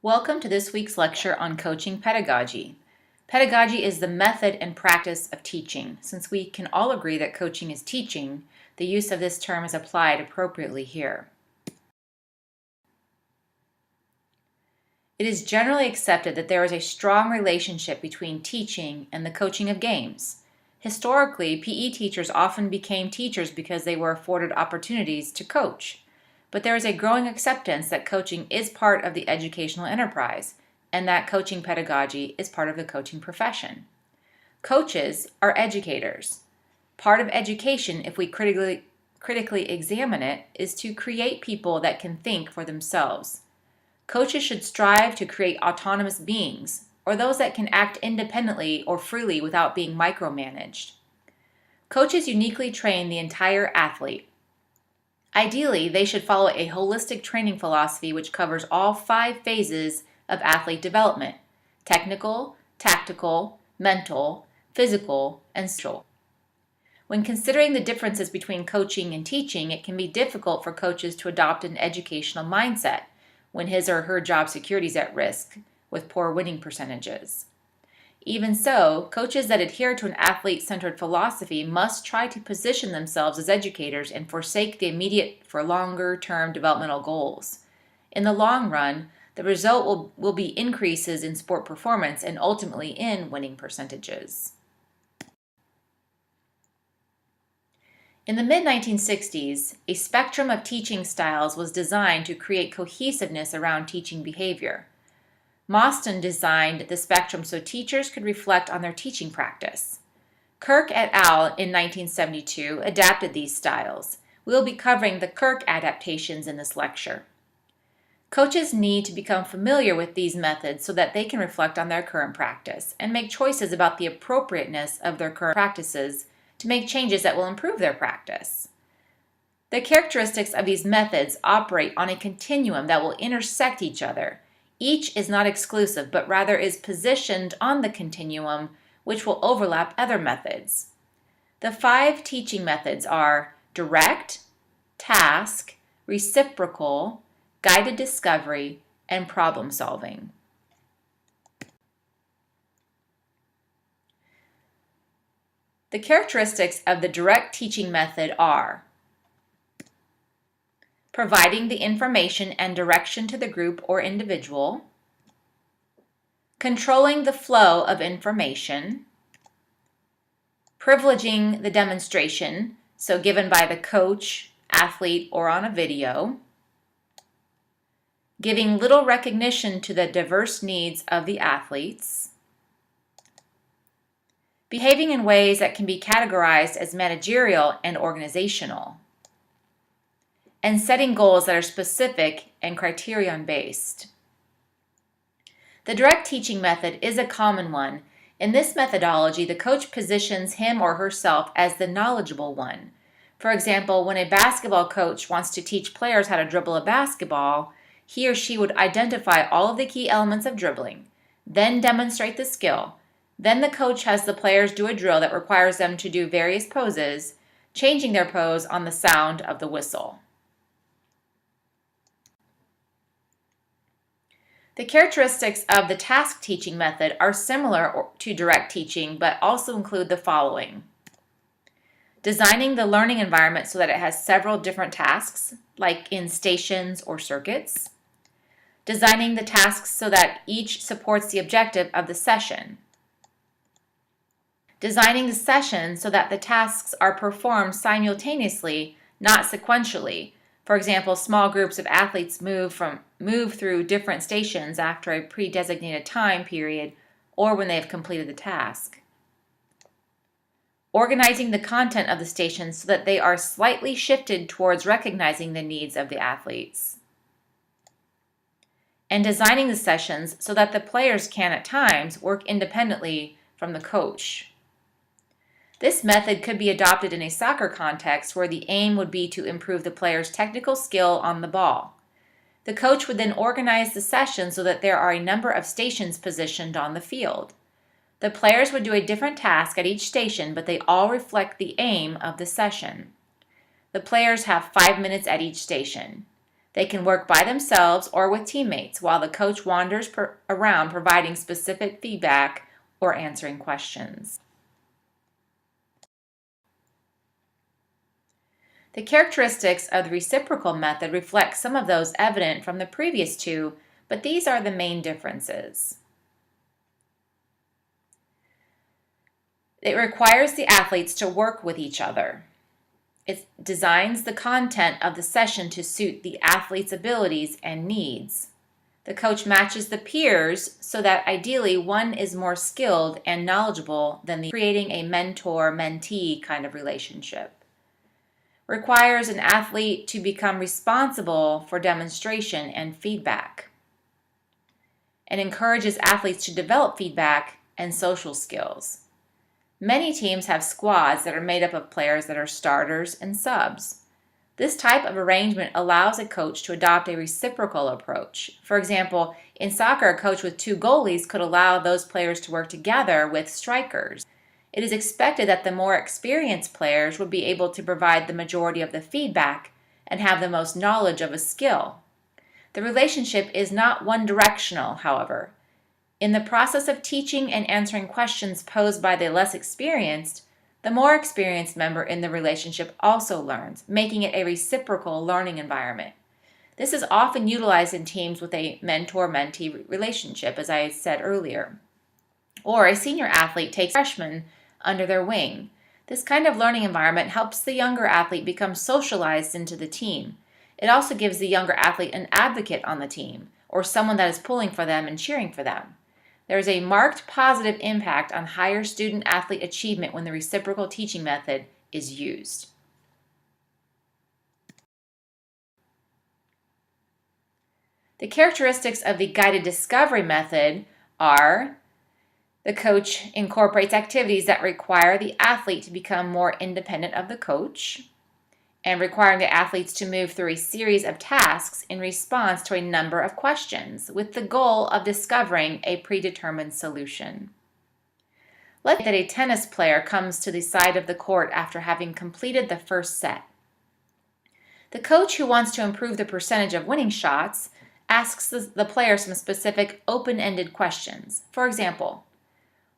Welcome to this week's lecture on coaching pedagogy. Pedagogy is the method and practice of teaching. Since we can all agree that coaching is teaching, the use of this term is applied appropriately here. It is generally accepted that there is a strong relationship between teaching and the coaching of games. Historically, PE teachers often became teachers because they were afforded opportunities to coach. But there is a growing acceptance that coaching is part of the educational enterprise, and that coaching pedagogy is part of the coaching profession. Coaches are educators. Part of education, if we critically examine it, is to create people that can think for themselves. Coaches should strive to create autonomous beings, or those that can act independently or freely without being micromanaged. Coaches uniquely train the entire athlete. Ideally, they should follow a holistic training philosophy which covers all 5 phases of athlete development: technical, tactical, mental, physical, and social. When considering the differences between coaching and teaching, it can be difficult for coaches to adopt an educational mindset when his or her job security is at risk with poor winning percentages. Even so, coaches that adhere to an athlete-centered philosophy must try to position themselves as educators and forsake the immediate for longer-term developmental goals. In the long run, the result will be increases in sport performance and ultimately in winning percentages. In the mid-1960s, a spectrum of teaching styles was designed to create cohesiveness around teaching behavior. Mostyn designed the spectrum so teachers could reflect on their teaching practice. Kirk et al. In 1972 adapted these styles. We will be covering the Kirk adaptations in this lecture. Coaches need to become familiar with these methods so that they can reflect on their current practice and make choices about the appropriateness of their current practices to make changes that will improve their practice. The characteristics of these methods operate on a continuum that will intersect each other. Each is not exclusive, but rather is positioned on the continuum, which will overlap other methods. The 5 teaching methods are direct, task, reciprocal, guided discovery, and problem solving. The characteristics of the direct teaching method are providing the information and direction to the group or individual, controlling the flow of information, privileging the demonstration, so given by the coach, athlete, or on a video, giving little recognition to the diverse needs of the athletes, behaving in ways that can be categorized as managerial and organizational, and setting goals that are specific and criterion-based. The direct teaching method is a common one. In this methodology, the coach positions him or herself as the knowledgeable one. For example, when a basketball coach wants to teach players how to dribble a basketball, he or she would identify all of the key elements of dribbling, then demonstrate the skill. Then the coach has the players do a drill that requires them to do various poses, changing their pose on the sound of the whistle. The characteristics of the task teaching method are similar to direct teaching, but also include the following: designing the learning environment so that it has several different tasks, like in stations or circuits; designing the tasks so that each supports the objective of the session; designing the session so that the tasks are performed simultaneously, not sequentially. For example, small groups of athletes move through different stations after a pre-designated time period or when they have completed the task. Organizing the content of the stations so that they are slightly shifted towards recognizing the needs of the athletes. And designing the sessions so that the players can, at times, work independently from the coach. This method could be adopted in a soccer context where the aim would be to improve the player's technical skill on the ball. The coach would then organize the session so that there are a number of stations positioned on the field. The players would do a different task at each station, but they all reflect the aim of the session. The players have 5 minutes at each station. They can work by themselves or with teammates while the coach wanders around providing specific feedback or answering questions. The characteristics of the reciprocal method reflect some of those evident from the previous two, but these are the main differences. It requires the athletes to work with each other. It designs the content of the session to suit the athlete's abilities and needs. The coach matches the peers so that ideally one is more skilled and knowledgeable than the creating a mentor-mentee kind of relationship. Requires an athlete to become responsible for demonstration and feedback. And encourages athletes to develop feedback and social skills. Many teams have squads that are made up of players that are starters and subs. This type of arrangement allows a coach to adopt a reciprocal approach. For example, in soccer, a coach with 2 goalies could allow those players to work together with strikers. It is expected that the more experienced players would be able to provide the majority of the feedback and have the most knowledge of a skill. The relationship is not one-directional, however. In the process of teaching and answering questions posed by the less experienced, the more experienced member in the relationship also learns, making it a reciprocal learning environment. This is often utilized in teams with a mentor-mentee relationship, as I said earlier. Or a senior athlete takes a freshman under their wing. This kind of learning environment helps the younger athlete become socialized into the team. It also gives the younger athlete an advocate on the team, or someone that is pulling for them and cheering for them. There is a marked positive impact on higher student-athlete achievement when the reciprocal teaching method is used. The characteristics of the guided discovery method are: the coach incorporates activities that require the athlete to become more independent of the coach, and requiring the athletes to move through a series of tasks in response to a number of questions with the goal of discovering a predetermined solution. Let's say that a tennis player comes to the side of the court after having completed the first set. The coach, who wants to improve the percentage of winning shots, asks the player some specific open-ended questions. For example,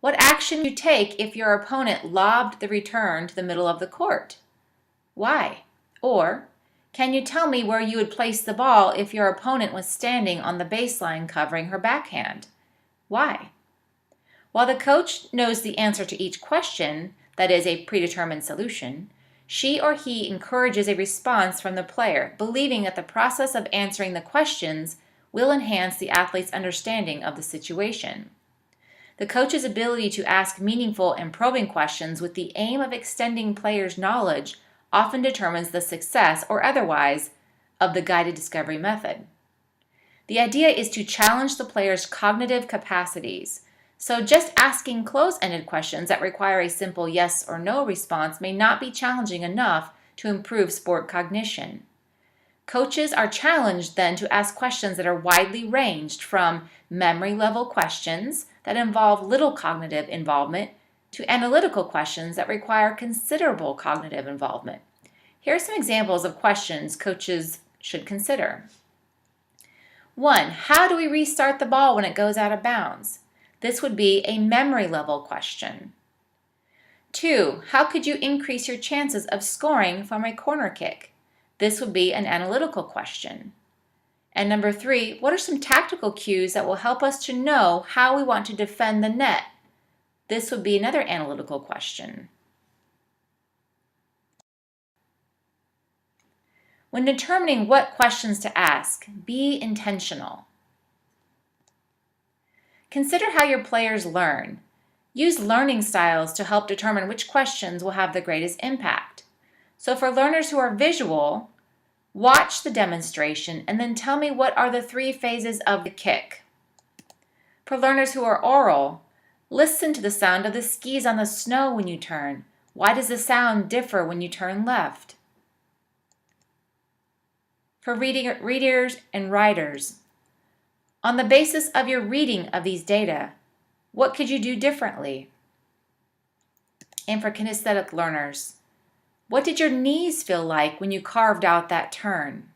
what action would you take if your opponent lobbed the return to the middle of the court? Why? Or, can you tell me where you would place the ball if your opponent was standing on the baseline covering her backhand? Why? While the coach knows the answer to each question, that is, a predetermined solution, she or he encourages a response from the player, believing that the process of answering the questions will enhance the athlete's understanding of the situation. The coach's ability to ask meaningful and probing questions with the aim of extending players' knowledge often determines the success or otherwise of the guided discovery method. The idea is to challenge the player's cognitive capacities. So just asking close-ended questions that require a simple yes or no response may not be challenging enough to improve sport cognition. Coaches are challenged then to ask questions that are widely ranged from memory-level questions that involve little cognitive involvement to analytical questions that require considerable cognitive involvement. Here are some examples of questions coaches should consider. 1. How do we restart the ball when it goes out of bounds? This would be a memory-level question. 2. How could you increase your chances of scoring from a corner kick? This would be an analytical question. And number 3, what are some tactical cues that will help us to know how we want to defend the net? This would be another analytical question. When determining what questions to ask, be intentional. Consider how your players learn. Use learning styles to help determine which questions will have the greatest impact. So for learners who are visual, watch the demonstration and then tell me what are the 3 phases of the kick. For learners who are oral, listen to the sound of the skis on the snow when you turn. Why does the sound differ when you turn left? For readers and writers, on the basis of your reading of these data, what could you do differently? And for kinesthetic learners, what did your knees feel like when you carved out that turn?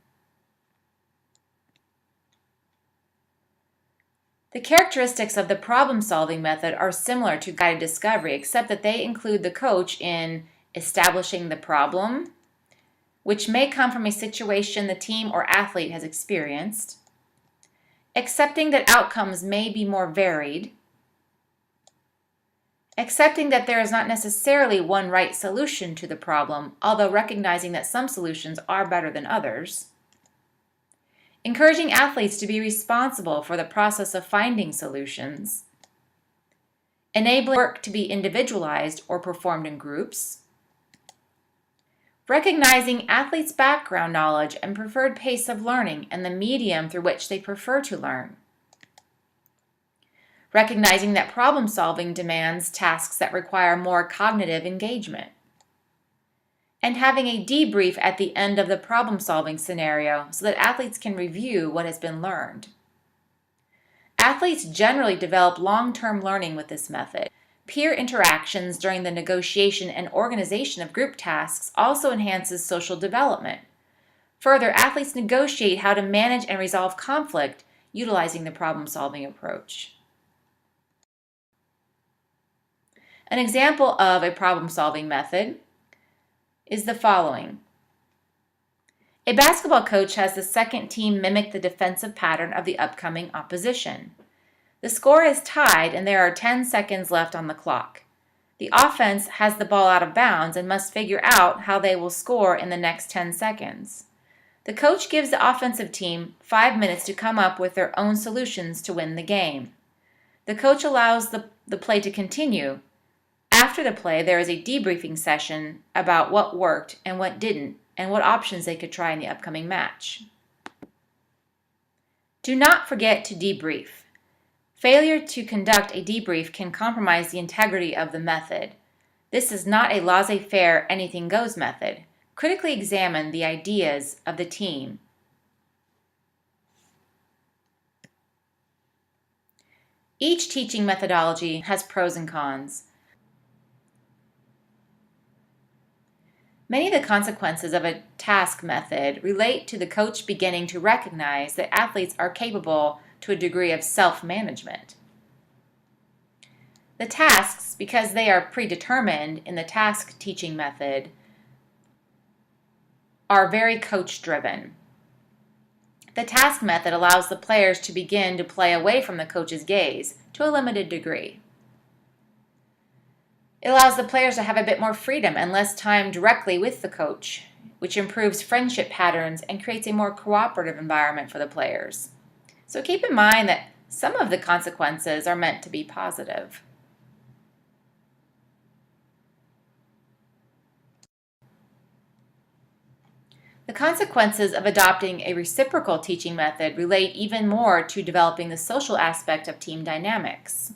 The characteristics of the problem-solving method are similar to guided discovery, except that they include the coach in establishing the problem, which may come from a situation the team or athlete has experienced, accepting that outcomes may be more varied, accepting that there is not necessarily one right solution to the problem, although recognizing that some solutions are better than others, encouraging athletes to be responsible for the process of finding solutions, enabling work to be individualized or performed in groups, recognizing athletes' background knowledge and preferred pace of learning and the medium through which they prefer to learn, recognizing that problem-solving demands tasks that require more cognitive engagement, and having a debrief at the end of the problem-solving scenario so that athletes can review what has been learned. Athletes generally develop long-term learning with this method. Peer interactions during the negotiation and organization of group tasks also enhances social development. Further, athletes negotiate how to manage and resolve conflict utilizing the problem-solving approach. An example of a problem-solving method is the following. A basketball coach has the second team mimic the defensive pattern of the upcoming opposition. The score is tied and there are 10 seconds left on the clock. The offense has the ball out of bounds and must figure out how they will score in the next 10 seconds. The coach gives the offensive team 5 minutes to come up with their own solutions to win the game. The coach allows the play to continue. After the play, there is a debriefing session about what worked and what didn't, and what options they could try in the upcoming match. Do not forget to debrief. Failure to conduct a debrief can compromise the integrity of the method. This is not a laissez-faire, anything-goes method. Critically examine the ideas of the team. Each teaching methodology has pros and cons. Many of the consequences of a task method relate to the coach beginning to recognize that athletes are capable to a degree of self-management. The tasks, because they are predetermined in the task teaching method, are very coach-driven. The task method allows the players to begin to play away from the coach's gaze to a limited degree. It allows the players to have a bit more freedom and less time directly with the coach, which improves friendship patterns and creates a more cooperative environment for the players. So keep in mind that some of the consequences are meant to be positive. The consequences of adopting a reciprocal teaching method relate even more to developing the social aspect of team dynamics.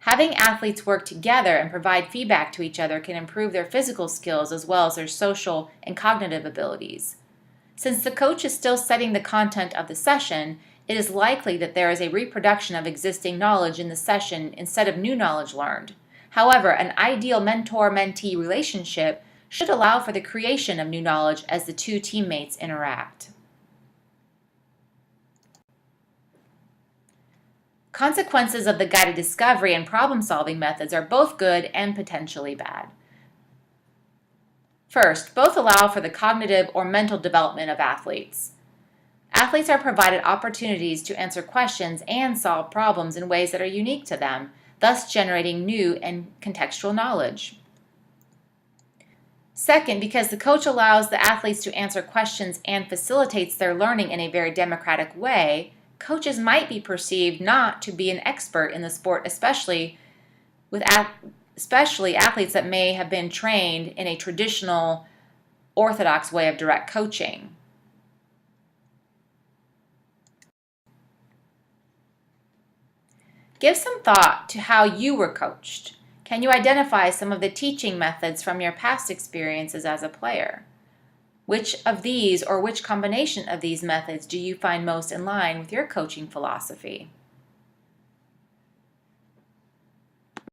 Having athletes work together and provide feedback to each other can improve their physical skills as well as their social and cognitive abilities. Since the coach is still setting the content of the session, it is likely that there is a reproduction of existing knowledge in the session instead of new knowledge learned. However, an ideal mentor-mentee relationship should allow for the creation of new knowledge as the two teammates interact. Consequences of the guided discovery and problem-solving methods are both good and potentially bad. First, both allow for the cognitive or mental development of athletes. Athletes are provided opportunities to answer questions and solve problems in ways that are unique to them, thus generating new and contextual knowledge. Second, because the coach allows the athletes to answer questions and facilitates their learning in a very democratic way, coaches might be perceived not to be an expert in the sport, especially athletes that may have been trained in a traditional, orthodox way of direct coaching. Give some thought to how you were coached. Can you identify some of the teaching methods from your past experiences as a player? Which of these or which combination of these methods do you find most in line with your coaching philosophy?